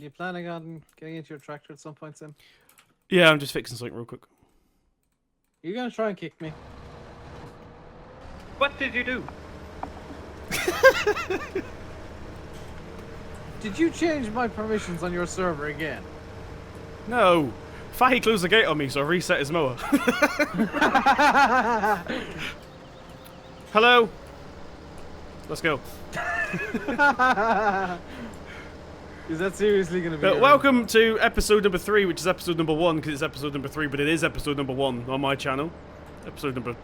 You planning on getting into your tractor at some point, Sim? Yeah, I'm just fixing something real quick. You gonna try and kick me? What did you do? Did you change my permissions on your server again? No! Fahy closed the gate on me, so I reset his mower. Hello? Let's go. Is that seriously gonna be? Welcome to episode number 3, which is episode number 1, because it's episode number 3, but it is episode number 1 on my channel. Episode number...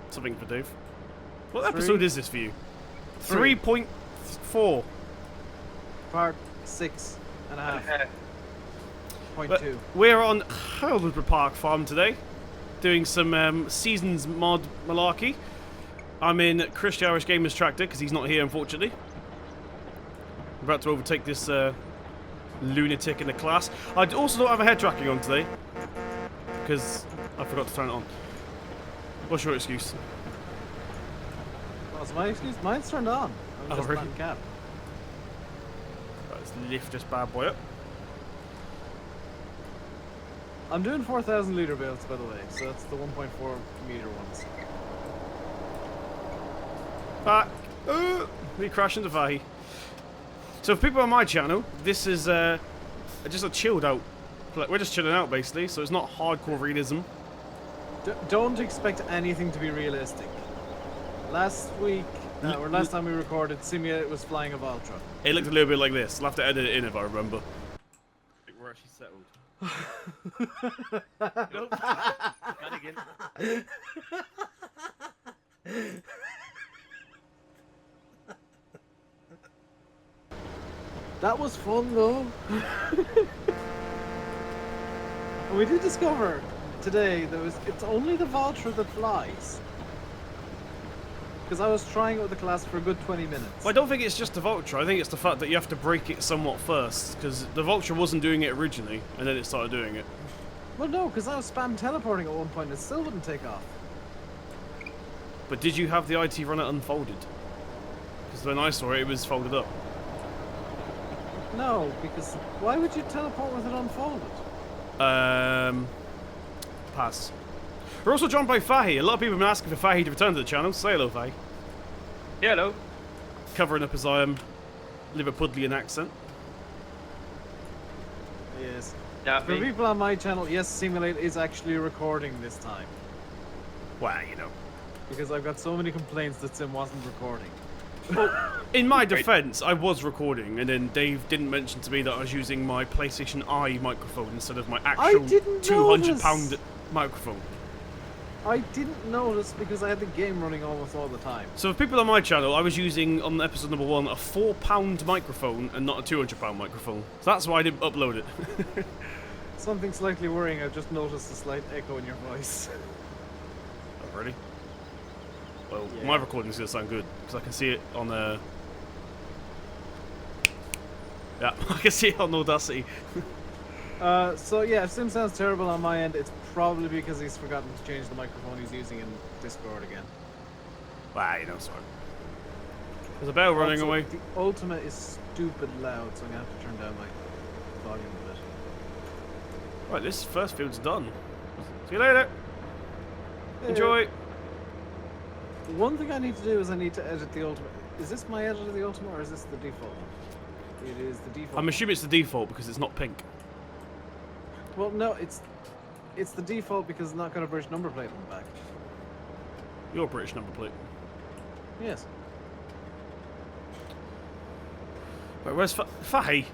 something for Dave. What episode is this for you? 3.4. Part 6.5. Point 2. We're on Coldborough Park Farm today, doing some Seasons mod malarkey. I'm in Chris the Irish Gamer's tractor, because he's not here, unfortunately. I'm about to overtake this lunatic in the class. I also don't have a head tracking on today, because I forgot to turn it on. What's your excuse? What's my excuse? Mine's turned on. I'm just really? on cap. Let's lift this bad boy up. I'm doing 4,000 litre bales, by the way, so that's the 1.4 metre ones. Back. We crash into Fahy. So for people on my channel, this is just a chilled out. We're just chilling out basically, so it's not hardcore realism. Don't expect anything to be realistic. Last week, or last time we recorded, Simulator was flying a Valtra. It looked a little bit like this. I'll have to edit it in if I remember. I think we're actually settled. Nope. Again. That was fun though. And we did discover today that it's only the Valtra that flies. Because I was trying it with the class for a good 20 minutes. Well, I don't think it's just the Vulture. I think it's the fact that you have to break it somewhat first, because the Vulture wasn't doing it originally, and then it started doing it. Well, no, because I was spam teleporting at one point and it still wouldn't take off. But did you have the IT run it unfolded? Because when I saw it, it was folded up. No, because why would you teleport with it unfolded? Pass. We're also joined by Fahy. A lot of people have been asking for Fahy to return to the channel. Say hello, Fahy. Yeah, hello. Covering up his Liverpudlian accent. Yes. Yeah, For me. people on my channel, yes, Simulate is actually recording this time. Well, you know. Because I've got so many complaints that Sim wasn't recording. In my defense, I was recording, and then Dave didn't mention to me that I was using my PlayStation Eye microphone instead of my actual £200 microphone. I didn't notice because I had the game running almost all the time. So for people on my channel, I was using, on episode number 1, a £4 microphone and not a £200 microphone. So that's why I didn't upload it. Something slightly worrying, I've just noticed a slight echo in your voice. Oh, really? Well, Yeah. my recording's going to sound good, because I can see it on yeah, I can see it on Audacity. So yeah, if Sim sounds terrible on my end, it's probably because he's forgotten to change the microphone he's using in Discord again. Wow, you know, sorry. There's a bell running Also, away. The Ultimate is stupid loud, so I'm going to have to turn down my volume a bit. Right, this first field's done. See you later. Enjoy. One thing I need to do is I need to edit the Ultimate. Is this my edit of the Ultimate or is this the default? It is the default. I'm assuming it's the default because it's not pink. Well, no, it's the default because it's not got a British number plate on the back. Your British number plate. Yes. Right, where's Fahy?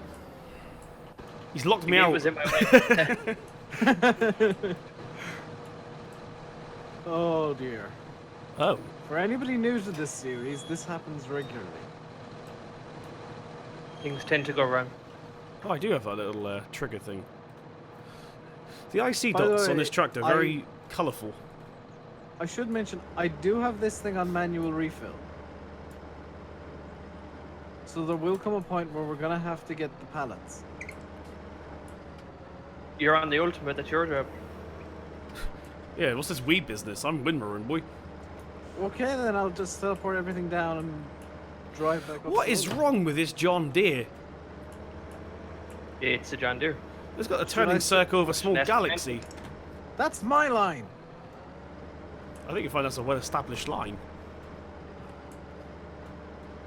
He's locked me It out. was in my way. Oh dear. Oh. For anybody new to this series, this happens regularly. Things tend to go wrong. Oh, I do have that little trigger thing. The IC By the dots way, on this tractor are very colourful. I should mention, I do have this thing on manual refill. So there will come a point where we're gonna have to get the pallets. You're on the Ultimate, that's your job. Yeah, what's this weed business? I'm Windmaroon, boy. Okay, then I'll just teleport everything down and drive back up. What to is London. wrong with this John Deere? It's a John Deere. It's got a turning circle of a small Left galaxy. That's my line. I think you find that's a well-established line.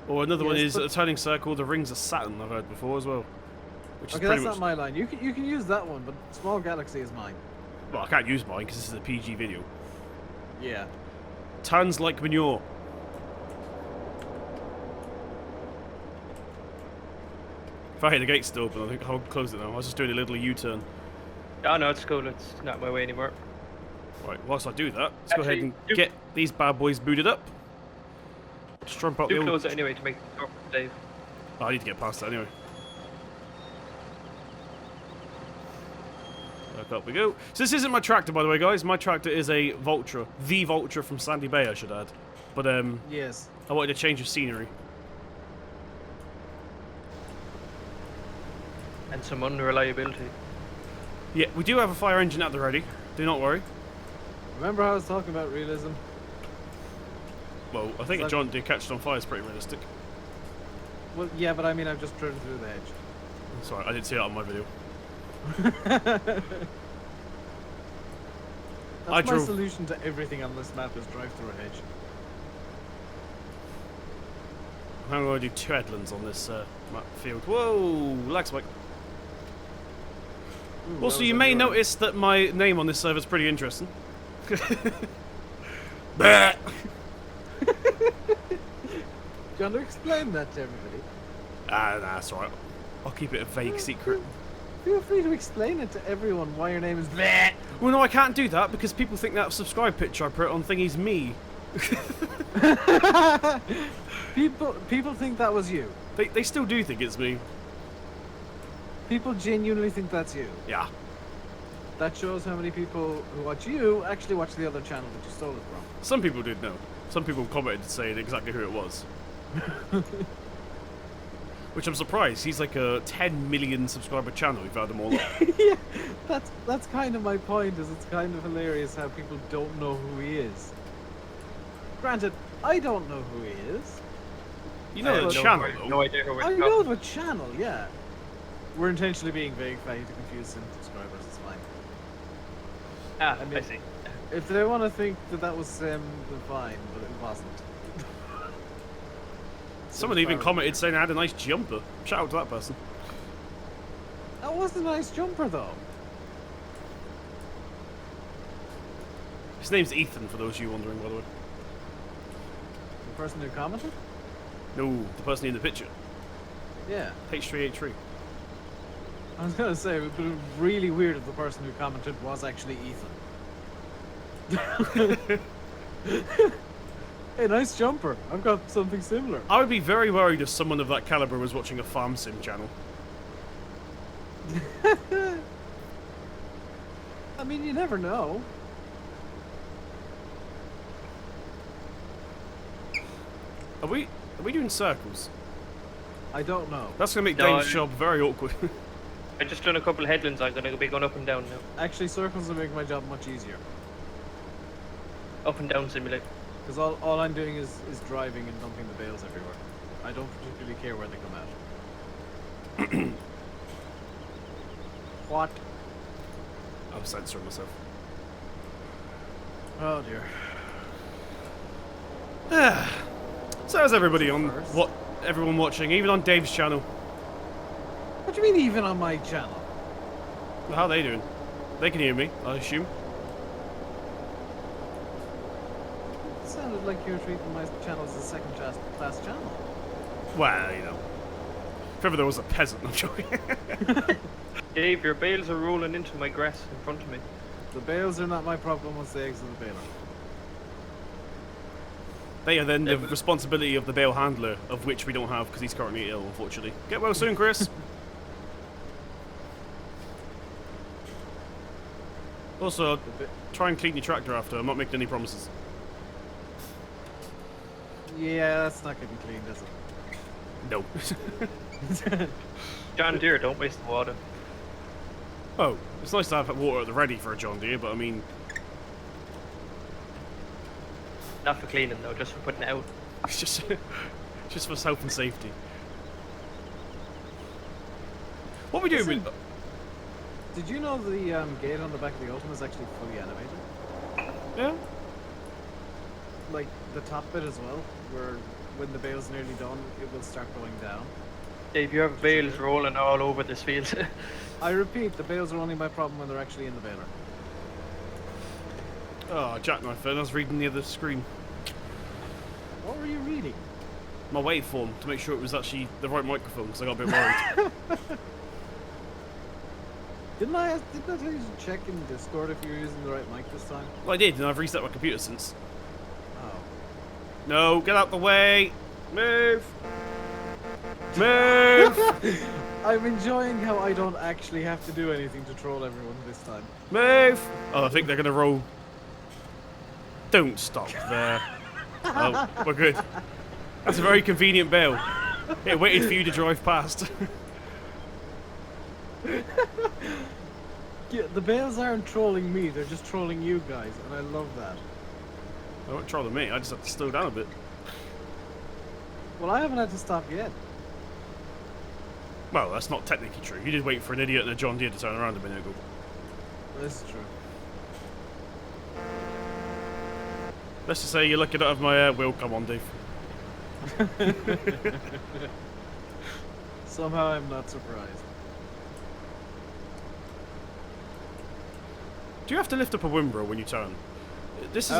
Or another one Yes, is but- a turning circle, the rings of Saturn. I've heard before as well. Which is Okay, pretty that's much. not my line. You can use that one, but Small Galaxy is mine. Well, I can't use mine because this is a PG video. Yeah. Turns like manure. If I hit the gate's still open, I think I'll close it now. I was just doing a little U-turn. Oh no, it's cool. It's not my way anymore. Right, whilst I do that, let's go ahead Actually, and get these bad boys booted up. Strump up the Do old... close it anyway to make the door for Dave. Oh, I need to get past that anyway. Back up we go. So this isn't my tractor, by the way, guys. My tractor is a Vultra. The Vultra from Sandy Bay, I should add. But, Yes. I wanted a change of scenery. And some unreliability. Yeah, we do have a fire engine at the ready. Do not worry. Remember how I was talking about realism? Well, I think a Like- John Deere catched on fire is pretty realistic. Well, yeah, but I mean, I've just driven through the Sorry, I didn't see that on my video. hedge. I That's my drove- solution to everything on this map is drive through a hedge. I'm going to do 2 headlands on this map field. Whoa, lag spike. Ooh, Also, that you was may on your end. notice that my name on this server is pretty interesting. Bah! Do you want to explain that to everybody? Nah, that's alright. I'll keep it a vague secret. Feel free to explain it to everyone why your name is Bleh. Well, no, I can't do that because people think that subscribe picture I put on thingy's me. People think that was you. They still do think it's me. People genuinely think that's you. Yeah. That shows how many people who watch you actually watch the other channel that you stole it from. Some people did know. Some people commented saying exactly who it was. Which I'm surprised. He's like a 10 million subscriber channel. We've had them all up. Yeah, that's kind of my point. Is it's kind of hilarious how people don't know who he is. Granted, I don't know who he is. You know I the have channel, no, though. no idea who we're I talking. know the channel. Yeah, we're intentionally being vague, Fahy, to confuse some subscribers. It's fine. Ah, I mean- I see. If they want to think that was then fine, but it wasn't. Someone even commented saying I had a nice jumper. Shout out to that person. That was a nice jumper, though. His name's Ethan, for those of you wondering, by the way. The person who commented? No, the person in the picture. Yeah. H383. I was gonna say, it would be really weird if the person who commented was actually Ethan. Hey, nice jumper. I've got something similar. I would be very worried if someone of that caliber was watching a farm sim channel. I mean, you never know. Are we doing circles? I don't know. That's gonna make No, Dave's job very awkward. I just done a couple of headlands. I'm gonna be going up and down now. Actually, circles will make my job much easier. Up and down simulator. Because all I'm doing is driving and dumping the bales everywhere. I don't particularly care where they come out. What? I'm censoring myself. Oh dear. So how's everybody on First. what everyone watching, even on Dave's channel? What do you mean even on my channel? How are they doing? They can hear me, I assume. It sounded like you were treating my channel as a second class channel. Well, you know. If ever there was a peasant, I'm joking. Dave, your bales are rolling into my grass in front of me. The bales are not my problem once they exit the baler. They are then the responsibility of the bale handler, of which we don't have because he's currently ill, unfortunately. Get well soon, Chris. Also, try and clean your tractor after. I'm not making any promises. Yeah, that's not gonna be clean, is No. it? John Deere, don't waste the water. Oh, it's nice to have water at the ready for a John Deere, but I mean, Not for cleaning though, just for putting it out. it's just for health and safety. What are we doing Listen, with... Did you know the gate on the back of the Ultima is actually fully animated? Yeah? Like the top bit as well, where when the bale's nearly done, it will start going down. Dave, you have bales rolling all over this field. I repeat, the bales are only my problem when they're actually in the baler. Oh, jackknife, I was reading the other screen. What were you reading? My waveform, to make sure it was actually the right microphone, because I got a bit worried. Didn't I tell you to check in Discord if you were using the right mic this time? Well, I did, and I've reset my computer since. Oh. No, get out the way! Move! Move! I'm enjoying how I don't actually have to do anything to troll everyone this time. Move! Oh, I think they're gonna roll. Don't stop there. Oh, we're good. That's a very convenient bale. It waited for you to drive past. Yeah, the bales aren't trolling me, they're just trolling you guys, and I love that. They weren't trolling me, I just have to slow down a bit. Well, I haven't had to stop yet. Well, that's not technically true. You did wait for an idiot and a John Deere to turn around a minute ago. This is true. Let's just say you're looking out of my wheel. Come on, Dave. Somehow I'm not surprised. Do you have to lift up a windrow when you turn? This is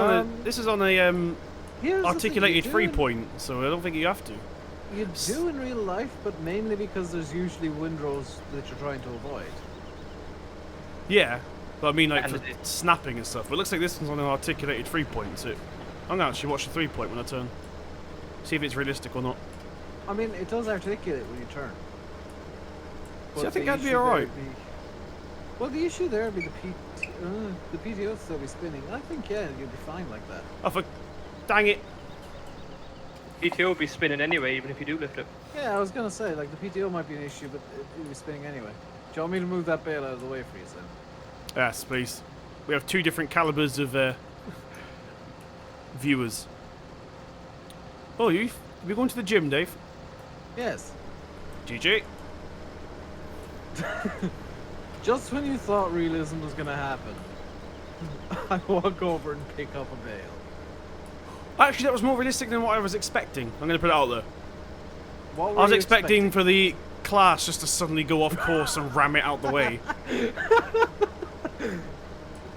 on a Here's articulated the thing, you do 3-point, so I don't think you have to. You do in real life, but mainly because there's usually windrows that you're trying to avoid. Yeah, but I mean like And for snapping and stuff. But it looks like this one's on an articulated 3-point, so I'm gonna actually watch the 3-point when I turn. See if it's realistic or not. I mean, it does articulate when you turn. See, I think the that'd be issue there alright. would be- Well, the issue there would be the PTO would still be spinning. I think, yeah, you'll be fine like that. Oh, for... Dang it. PTO will be spinning anyway, even if you do lift it. Yeah, I was gonna say, like, the PTO might be an issue, but it'll be spinning anyway. Do you want me to move that bale out of the way for you, Sam? Yes, please. We have two different calibers of viewers. Oh, you going to the gym, Dave? Yes. GG. Just when you thought realism was gonna happen, I walk over and pick up a bale. Actually, that was more realistic than what I was expecting. I'm going to put it out there. What were I was you expecting for the class just to suddenly go off course and ram it out the way.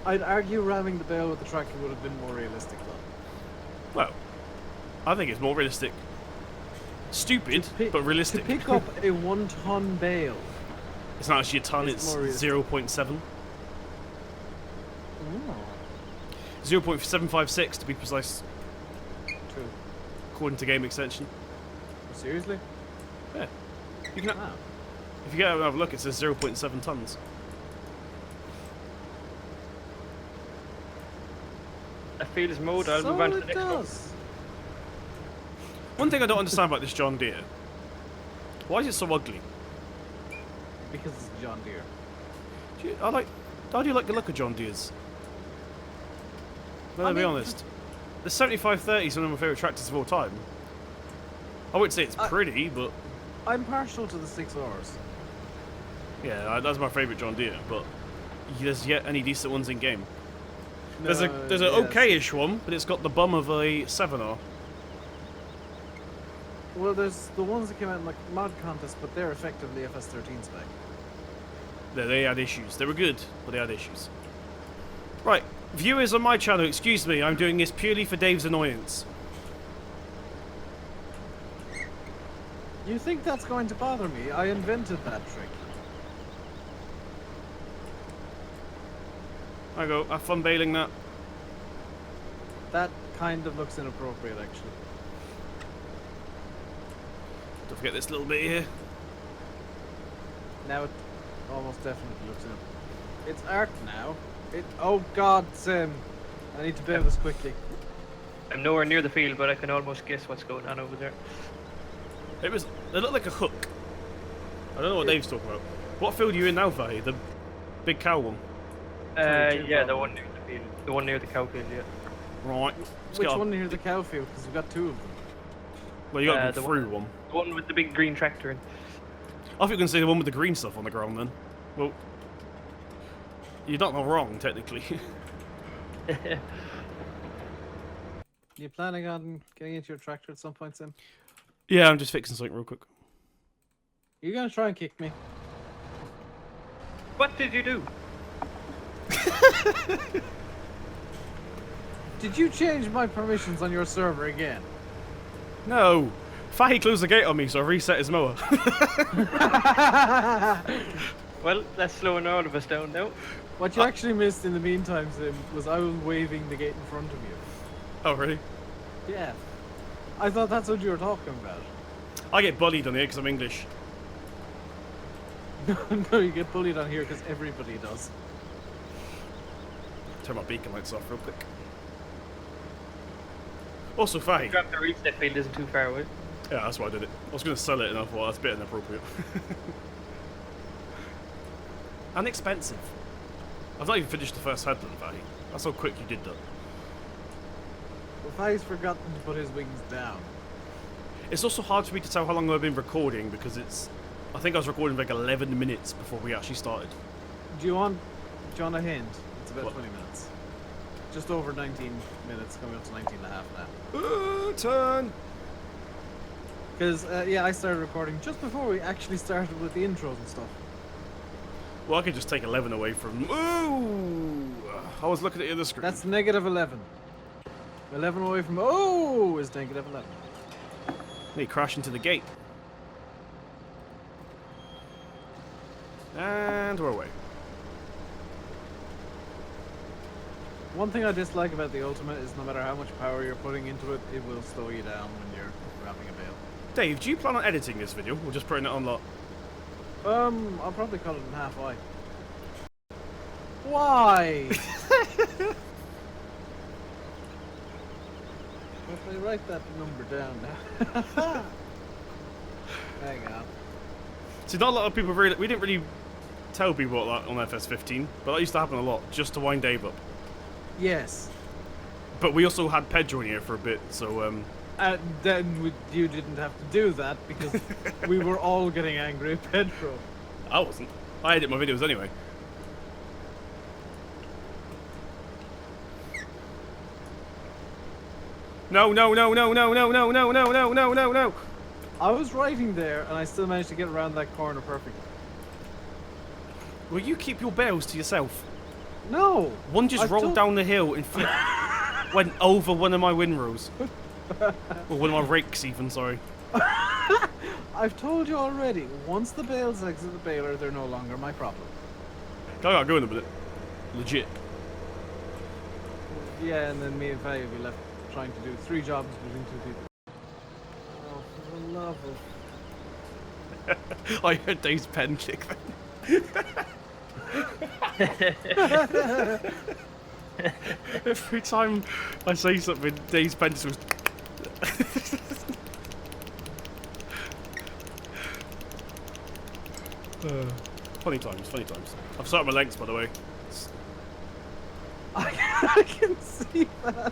I'd argue ramming the bale with the tractor would have been more realistic, though. Well, I think it's more realistic. Stupid, but realistic. To pick up a 1-ton bale. It's not actually a ton, It's it's more realistic. 0.7. Oh, 0.756 to be precise, true. according to Game Extension. Seriously? Yeah. You can, Wow. if you go and have a look, it says 0.7 tons. That field is mowed, I'll So move on to the it next one. does. One thing I don't understand about this John Deere. Why is it so ugly? Because it's John Deere. How do you like the look of John Deere's? Well, I to be mean, honest, the 7530 is one of my favourite tractors of all time. I wouldn't say it's pretty, but I'm partial to the 6Rs. yeah, that's my favourite John Deere. But there's yet any decent ones in game. There's an yes. okay-ish one, but it's got the bum of a 7R. Well, there's the ones that came out in like mod contest, but they're effectively FS13 spec. They had issues. They were good, but they had issues. Right, viewers on my channel, excuse me, I'm doing this purely for Dave's annoyance. You think that's going to bother me? I invented that trick. I go, have fun bailing that. That kind of looks inappropriate, actually. Don't forget this little bit here. Now it almost definitely looks inappropriate. It's art now. Oh God, Sim. I need to bail this quickly. I'm nowhere near the field, but I can almost guess what's going on over there. It looked like a hook. I don't know what Dave's talking about. What field are you in now, Fahy? The big cow one? Yeah, the one near the field. The one near the cow field, yeah. Right. Which one near the cow field? Because we've got two of them. Well, you got to the go through one. The one with the big green tractor in. thought you were going to say the one with the green stuff on the ground then. Well, you're not wrong, technically. You planning on getting into your tractor at some point, Sim? Yeah, I'm just fixing something real quick. You gonna try and kick me? What did you do? Did you change my permissions on your server again? No! Fahy closed the gate on me, so I reset his mower. Well, that's slowing all of us down now. What you actually missed in the meantime, Sim, was I was waving the gate in front of you. Oh, really? Yeah. I thought that's what you were talking about. I get bullied on here because I'm English. No, you get bullied on here because everybody does. Turn my beacon lights off real quick. Also, Fahy. Drop the reset field isn't too far away. Yeah, that's why I did it. I was going to sell it and I thought that's a bit inappropriate. And expensive. I've not even finished the first headland, Fahy. That's how quick you did that. Well, Fahy's forgotten to put his wings down. It's also hard for me to tell how long I've been recording because it's... I think I was recording for like 11 minutes before we actually started. Do you want a hint? It's about What? 20 minutes. Just over 19 minutes, coming up to 19 and a half now. Turn! Because, yeah, I started recording just before we actually started with the intros and stuff. Well, I could just take 11 away from... Ooh! I was looking at the other screen. That's negative 11. 11 away from... Oh! Is negative 11. They crash into the gate. And we're away. One thing I dislike about the Ultimate is no matter how much power you're putting into it, it will slow you down when you're wrapping a bale. Dave, do you plan on editing this video or just putting it on lot? I'll probably cut it in half. Why? If I write that number down now. Hang on. See, not a lot of people really... We didn't really tell people about that on FS15, but that used to happen a lot, just to wind Dave up. Yes. But we also had Pedro in here for a bit, so... Then you didn't have to do that because we were all getting angry at Pedro. I wasn't. I edit my videos anyway. No, no, no, no, no, no, no, no, no, no, no, no, no. I was writing there and I still managed to get around that corner perfectly. Will you keep your bales to yourself? No! One just I've rolled told- down the hill and went over one of my windrows. Or one of my rakes even, sorry. I've told you already, once the bales exit the baler, they're no longer my problem. I'll go in a minute. Legit. Yeah, and then me and Faye will be left trying to do 3 jobs between 2 people. Oh, for the love of... I heard Dave's pen click then. Every time I say something, Dave's pen just goes... Funny times, funny times. I've started my legs, by the way. I can see that.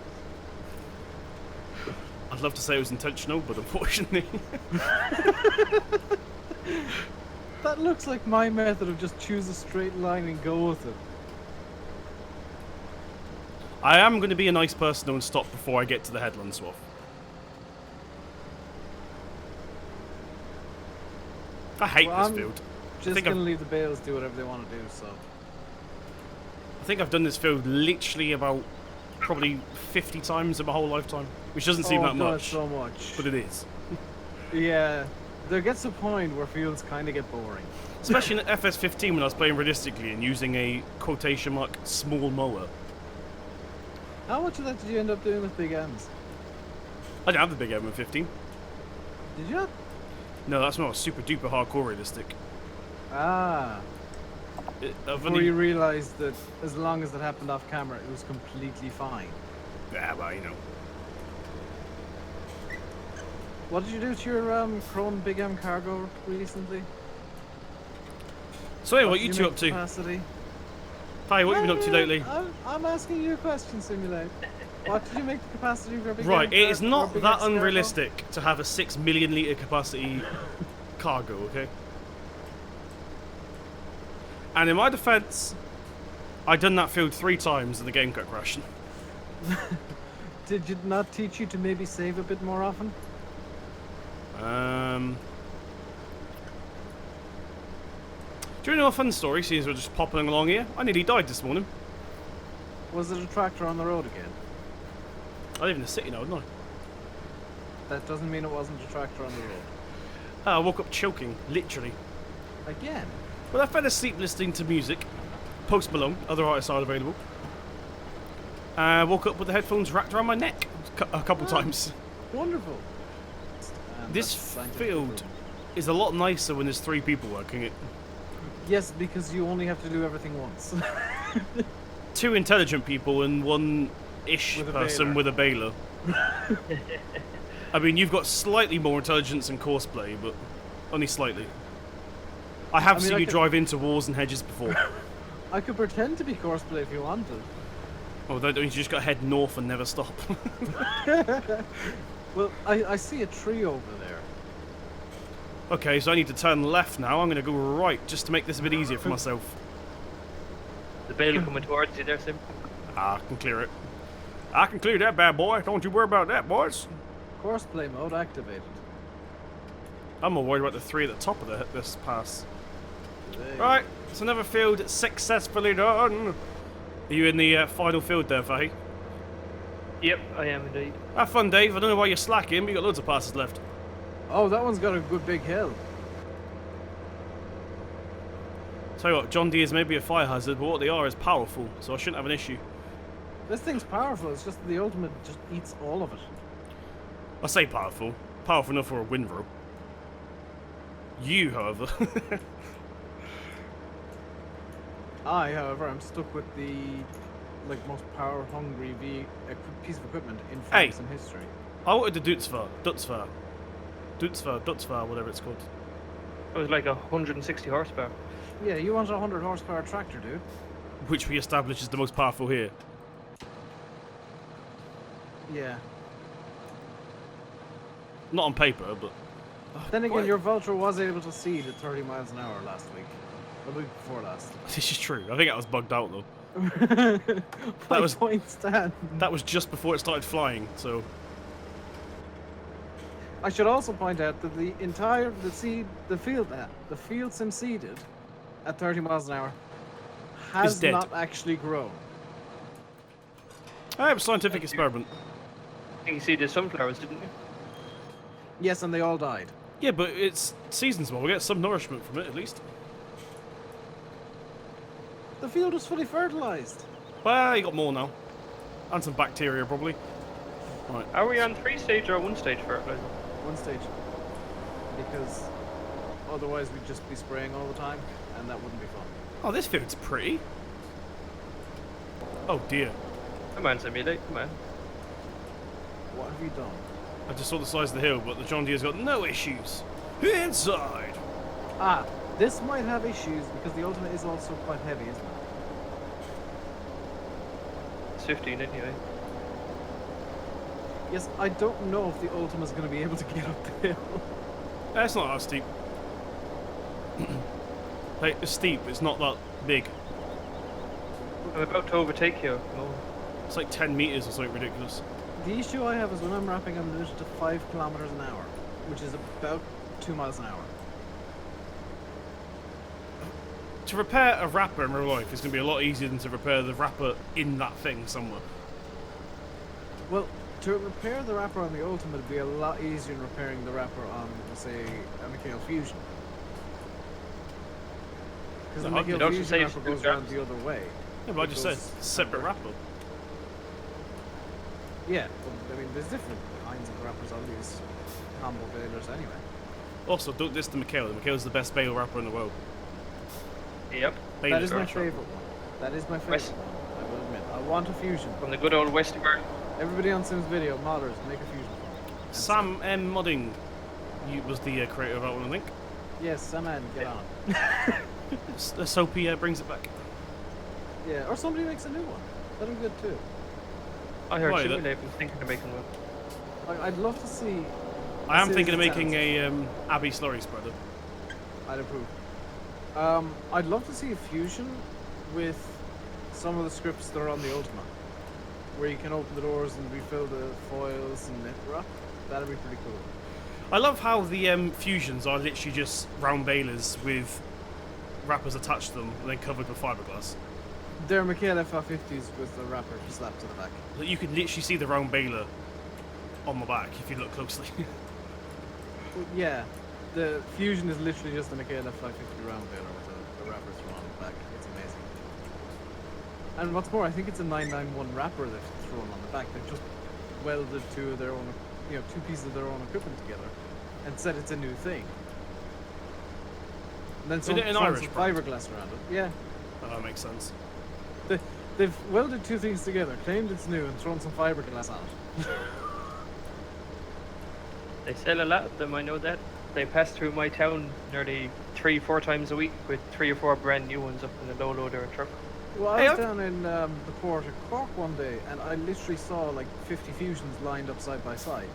I'd love to say it was intentional, but unfortunately... That looks like my method of just choose a straight line and go with it. I am going to be a nice person and stop before I get to the headland swath. I hate this field. Just gonna leave the bales do whatever they want to do, so... I think I've done this field literally about probably 50 times in my whole lifetime, which doesn't seem that much, so much. but it is. Yeah, there gets a point where fields kind of get boring. Especially in FS15 when I was playing realistically and using a quotation mark small mower. How much of that did you end up doing with big M's? I didn't have the big M in 15. Did you? No, that's not super duper hardcore realistic. Ah. I've Before you realised that as long as it happened off camera, it was completely fine. Yeah, well, you know. What did you do to your Chrome Big M cargo recently? So anyway, what you two up to? Capacity? Hi, what have you been up to lately? I'm asking you a question, Simulate. What did you make the capacity of your Big Right, M it is or not Big that X cargo? unrealistic to have a 6 million litre capacity cargo, okay? And in my defence, I done that field 3 times and the game kept crashing. Did it not teach you to maybe save a bit more often? Do you know a fun story, seeing as we're just popping along here? I nearly died this morning. Was it a tractor on the road again? I live in the city now, don't That doesn't mean it wasn't a tractor on the road. I? I woke up choking, literally. Again? Well, I fell asleep listening to music. Post Malone, other artists are available. I woke up with the headphones wrapped around my neck a couple times. Wonderful. This field is a lot nicer when there's 3 people working it. Yes, because you only have to do everything once. 2 intelligent people and 1-ish With a person baler. with a baler. I mean, you've got slightly more intelligence and courseplay, but only slightly. I have seen you drive into walls and hedges before. I could pretend to be courseplay if you wanted. Oh, that means you just got to head north and never stop. Well, I see a tree over there. Okay, so I need to turn left now. I'm going to go right just to make this a bit easier for myself. The bale coming towards you there, Sim. I can clear it. I can clear that bad boy. Don't you worry about that, boys. Courseplay mode activated. I'm more worried about the 3 at the top of this pass. There you Right, it's another field successfully done. Are you in the final field there, Fahy? Yep, I am indeed. Have fun, Dave. I don't know why you're slacking, but you got loads of passes left. go. Oh, that one's got a good big hill. Tell you what, John Deere is maybe a fire hazard, but what they are is powerful, so I shouldn't have an issue. This thing's powerful, it's just the ultimate just eats all of it. I say powerful. Powerful enough for a windrow. You, however. I, however, am stuck with the most power-hungry piece of equipment in France and history. I wanted the Dutzfar, whatever it's called. It was like 160 horsepower. Yeah, you want a 100 horsepower tractor, dude. Which we established is the most powerful here. Yeah. Not on paper, but... Then again, What? your Vulture was able to seed at 30 miles an hour last week. The week before last. This is true. I think I was bugged out, though. My was- point stand. That was just before it started flying, so... I should also point out that the field sim seeded at 30 miles an hour has Is dead. not actually grown. I have a scientific experiment. I think you see the sunflowers, didn't you? Yes, and they all died. Yeah, but it's seasons well. We get some nourishment from it, at least. The field was fully fertilized. Well, you got more now. And some bacteria, probably. Right. Are we on 3-stage or 1-stage fertilizer? One stage. Because otherwise we'd just be spraying all the time, and that wouldn't be fun. Oh, this field's pretty. Oh, dear. Come on, Simulate, come on. What have you done? I just saw the size of the hill, but the John Deere's got no issues. Inside! Ah, this might have issues because the Ultimate is also quite heavy, isn't it? It's 15 anyway. Yes, I don't know if the Ultimate's going to be able to get up the hill. It's not that steep. Like, it's steep, it's not that big. I'm about to overtake you. No. It's like 10 meters or something ridiculous. The issue I have is when I'm wrapping, I'm limited to 5 kilometers an hour, which is about 2 miles an hour. To repair a wrapper in real life is going to be a lot easier than to repair the wrapper in that thing somewhere. Well, to repair the wrapper on the Ultimate would be a lot easier than repairing the wrapper on, say, a Mikhail Fusion. Because the No, Mikhail it also Fusion saves wrapper two goes around grams. the other way. Yeah, but I It just said goes separate under. wrapper. Yeah, but I mean, there's different kinds of wrappers on these combo balers anyway. Also, don't diss the Mikhail. The Mikhail's the best bale wrapper in the world. Yep. Bale That is my wrapper. favorite one. That is my favorite West- one, I will admit. I want a Fusion. From the good old Western. Everybody on Sim's video, modders, make a Fusion. And Sam M. Modding was the creator of that one, I think. Yes, Saman, get on. Let's hope he brings it back. Yeah, or somebody makes a new one. That'd be good too. I heard Why, Simulate was thinking of making one. Like, I'd love to see. I am This thinking of is making intense. a Abbey slurry spreader. I'd approve. I'd love to see a fusion with some of the scripts that are on the Ultima, where you can open the doors and refill the foils and knit wrap. That'd be pretty cool. I love how the fusions are literally just round balers with wrappers attached to them and then covered with fiberglass. They're Mikhail FR50s with a wrapper slapped to the back. Like, you can literally see the round baler on the back if you look closely. Well, yeah, the fusion is literally just a Mikhail F550 round baler with a wrapper thrown on the back. It's amazing. And what's more, I think it's a 991 wrapper they've thrown on the back. They've just welded two of their own, two pieces of their own equipment together and said it's a new thing. And then Is it an thrown Irish some brand? fiberglass around it. Yeah. Oh, that makes sense. They've welded two things together, claimed it's new, and thrown some fiberglass on it. They sell a lot of them, I know that. They pass through my town nearly 3-4 times a week with 3 or 4 brand new ones up in a low loader and truck. Well, Hey, I was down in the port of Cork one day, and I literally saw like 50 fusions lined up side by side.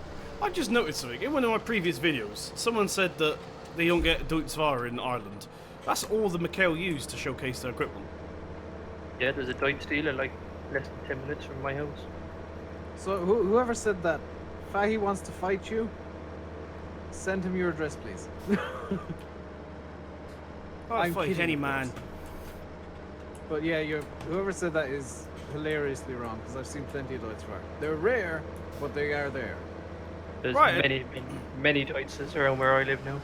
I just noticed something. In one of my previous videos, someone said that they don't get Deutzware in Ireland. That's all the Mikhail used to showcase their equipment. Yeah, there's a Deutsch dealer like less than 10 minutes from my house. So whoever said that, Fahy wants to fight you. Send him your address, please. I'll I'm fight kidding, any of man. course. But yeah, whoever said that is hilariously wrong, because I've seen plenty of Deutzware. They're rare, but they are there. There's Right. many Deutsches around where I live now.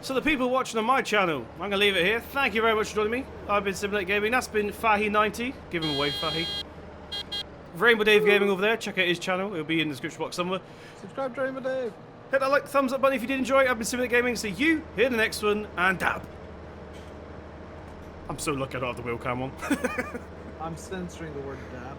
So the people watching on my channel, I'm going to leave it here. Thank you very much for joining me. I've been Simulate Gaming. That's been Fahy90. Give him away, Fahy. Rainbow Dave Gaming over there. Check out his channel. It'll be in the description box somewhere. Subscribe to Rainbow Dave. Hit that like, thumbs up button if you did enjoy it. I've been Simulate Gaming. See you in the next one. And dab. I'm so lucky I don't have the wheel cam on. I'm censoring the word dab.